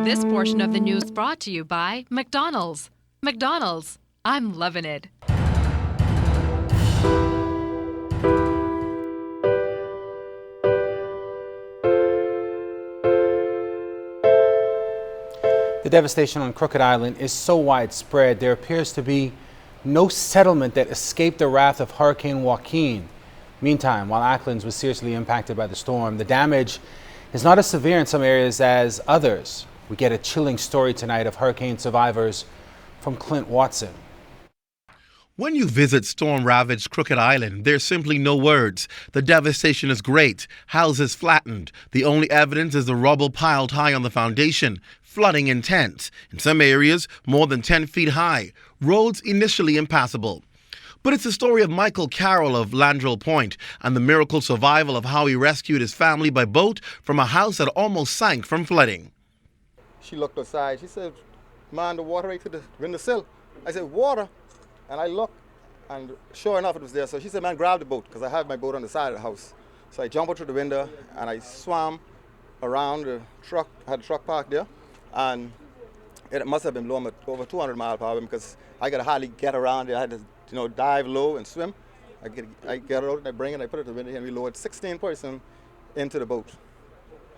This portion of the news brought to you by McDonald's. McDonald's, I'm loving it. The devastation on Crooked Island is so widespread, there appears to be no settlement that escaped the wrath of Hurricane Joaquin. Meantime, while Acklands was seriously impacted by the storm, the damage is not as severe in some areas as others. We get a chilling story tonight of hurricane survivors from Clint Watson. When you visit storm-ravaged Crooked Island, there's simply no words. The devastation is great. Houses flattened. The only evidence is the rubble piled high on the foundation. Flooding intense. In some areas, more than 10 feet high. Roads initially impassable. But it's the story of Michael Carroll of Landrell Point and the miracle survival of how he rescued his family by boat from a house that almost sank from flooding. She looked outside. She said, "Man, the water right to the windowsill." I said, "Water?" And I looked, and sure enough, it was there. So she said, "Man, grab the boat," because I have my boat on the side of the house. So I jumped out through the window, and I swam around the truck. I had a truck parked there, and it must have been blowing at over 200 miles per hour because I could hardly get around there. I had to, dive low and swim. I get out, and I bring it, I put it to the window, and we lowered 16 person into the boat.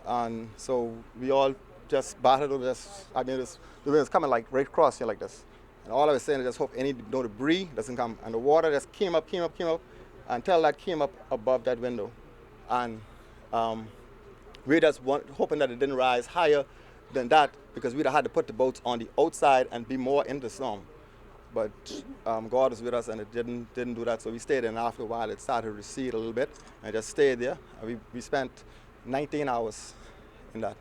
And so we all just battled over this. I mean, the wind was coming like right across here like this. And all I was saying is just hope any debris doesn't come. And the water just came up, until that came up above that window. And we just hoping that it didn't rise higher than that, because we'd have had to put the boats on the outside and be more in the storm. But God was with us, and it didn't do that. So we stayed there, and after a while it started to recede a little bit. And just stayed there. And we spent 19 hours in that.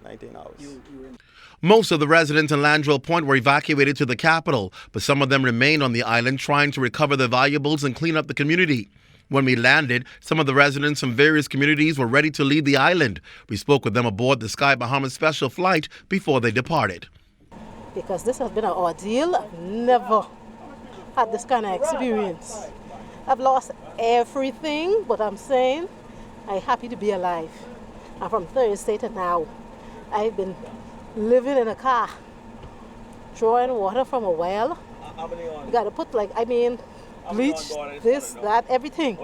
19 hours. Most of the residents in Landrell Point were evacuated to the capital, but some of them remained on the island trying to recover their valuables and clean up the community. When we landed, some of the residents from various communities were ready to leave the island. We spoke with them aboard the Sky Bahamas special flight before they departed. Because this has been an ordeal. I've never had this kind of experience. I've lost everything, but I'm saying I'm happy to be alive. And from Thursday to now, I've been living in a car, drawing water from a well. You got to put bleach, this, that, everything,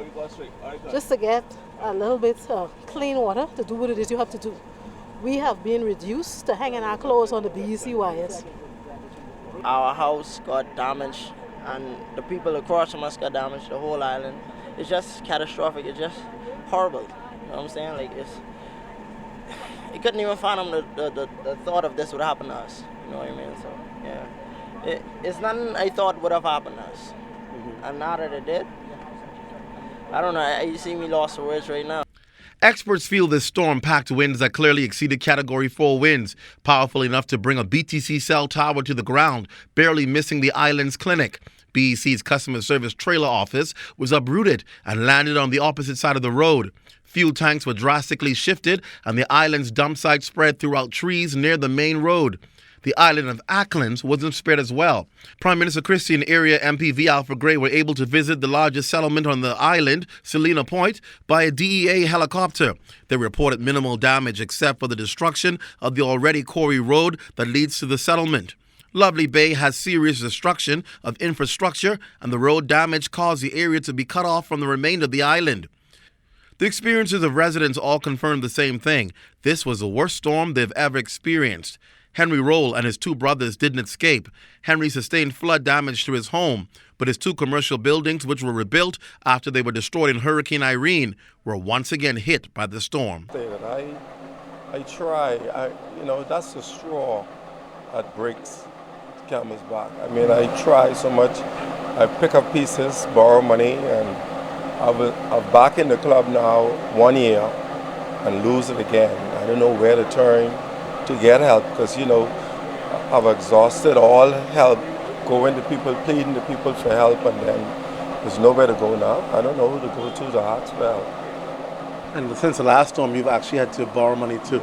just to get a little bit clean water to do what it is you have to do. We have been reduced to hanging our clothes on the BEC wires. Our house got damaged, and the people across from us got damaged, the whole island. It's just catastrophic. It's just horrible. You know what I'm saying? You couldn't even fathom the thought of this would happen to us. You know what I mean? So, yeah. It's nothing I thought would have happened to us. And now that it did, I don't know. You see me lost for words right now. Experts feel this storm packed winds that clearly exceeded Category 4 winds, powerful enough to bring a BTC cell tower to the ground, barely missing the island's clinic. BEC's customer service trailer office was uprooted and landed on the opposite side of the road. Fuel tanks were drastically shifted, and the island's dump site spread throughout trees near the main road. The island of Acklands wasn't spared as well. Prime Minister Christie and area MP V. Alfred Gray were able to visit the largest settlement on the island, Selena Point, by a DEA helicopter. They reported minimal damage except for the destruction of the already quarry road that leads to the settlement. Lovely Bay has serious destruction of infrastructure, and the road damage caused the area to be cut off from the remainder of the island. The experiences of residents all confirmed the same thing. This was the worst storm they've ever experienced. Henry Roll and his two brothers didn't escape. Henry sustained flood damage to his home, but his two commercial buildings, which were rebuilt after they were destroyed in Hurricane Irene, were once again hit by the storm. I try. That's the straw that breaks the camel's back. I try so much. I pick up pieces, borrow money, and I'm back in the club now 1 year and lose it again. I don't know where to turn to get help, because I've exhausted all help, going to people, pleading to people for help, and then there's nowhere to go now. I don't know who to go to ask for help. And since the last storm, you've actually had to borrow money to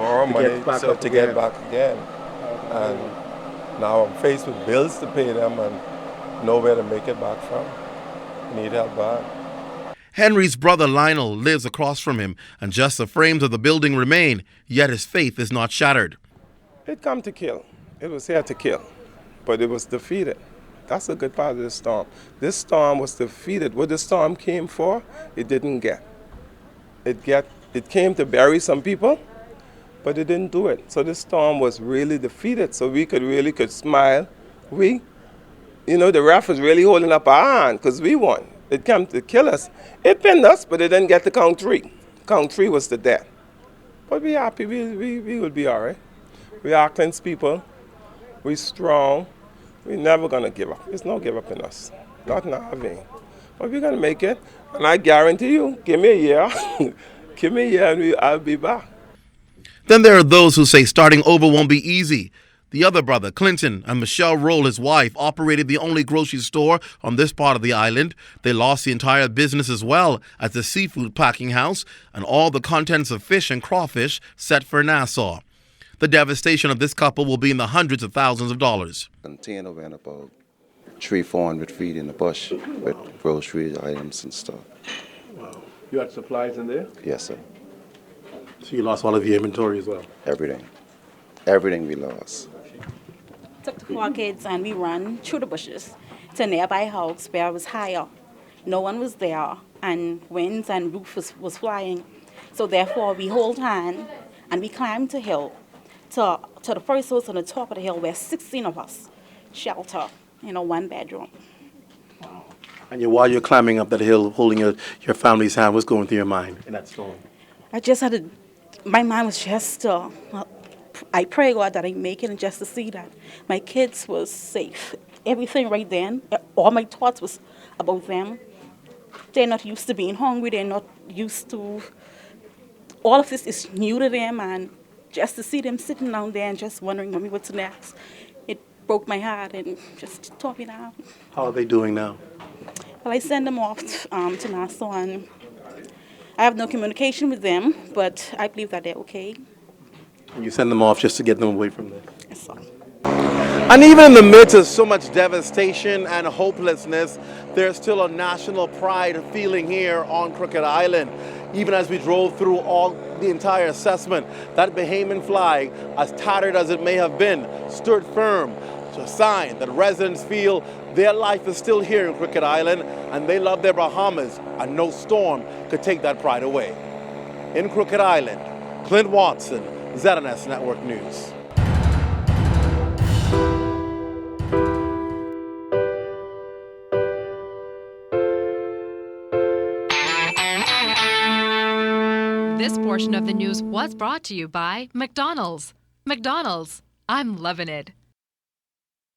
get back again. And now I'm faced with bills to pay them and nowhere to make it back from. I need help back. Henry's brother Lionel lives across from him, and just the frames of the building remain, yet his faith is not shattered. It come to kill. It was here to kill, but it was defeated. That's a good part of this storm. This storm was defeated. What the storm came for, it didn't get. It came to bury some people, but it didn't do it. So this storm was really defeated. So we could smile. The ref was really holding up our hand because we won. It came to kill us. It pinned us, but it didn't get to count three. Count three was the death. But we happy. We will be all right. We Auckland's people. We strong. We're never going to give up. There's no give up in us. Not in our vein. But we're going to make it. And I guarantee you, give me a year. Give me a year and I'll be back. Then there are those who say starting over won't be easy. The other brother, Clinton, and Michelle Roll, his wife, operated the only grocery store on this part of the island. They lost the entire business as well as the seafood packing house and all the contents of fish and crawfish set for Nassau. The devastation of this couple will be in the hundreds of thousands of dollars. Container went about 300-400 feet in the bush with groceries, items and stuff. Wow. You had supplies in there? Yes, sir. So you lost all of your inventory as well? Everything. Everything we lost. Took the 4 kids and we ran through the bushes to a nearby house where it was higher. No one was there and winds and roof was flying. So therefore we hold hand and we climbed the hill to the first house on the top of the hill where 16 of us shelter in a 1-bedroom. Wow. And while you're climbing up that hill, holding your family's hand, what's going through your mind in that storm? My mind was just, I pray God that I make it and just to see that my kids was safe. Everything right then, all my thoughts was about them. They're not used to being hungry, they're not used to, all of this is new to them, and just to see them sitting down there and just wondering what's next, it broke my heart and just tore me down. How are they doing now? Well, I send them off to Nassau, and I have no communication with them, but I believe that they're okay. And you send them off just to get them away from there? Yes, sir. And even in the midst of so much devastation and hopelessness, there's still a national pride feeling here on Crooked Island. Even as we drove through the entire assessment, that Bahamian flag, as tattered as it may have been, stood firm. It's a sign that residents feel their life is still here in Crooked Island and they love their Bahamas, and no storm could take that pride away. In Crooked Island, Clint Watson, ZNS Network News. This portion of the news was brought to you by McDonald's. McDonald's, I'm loving it.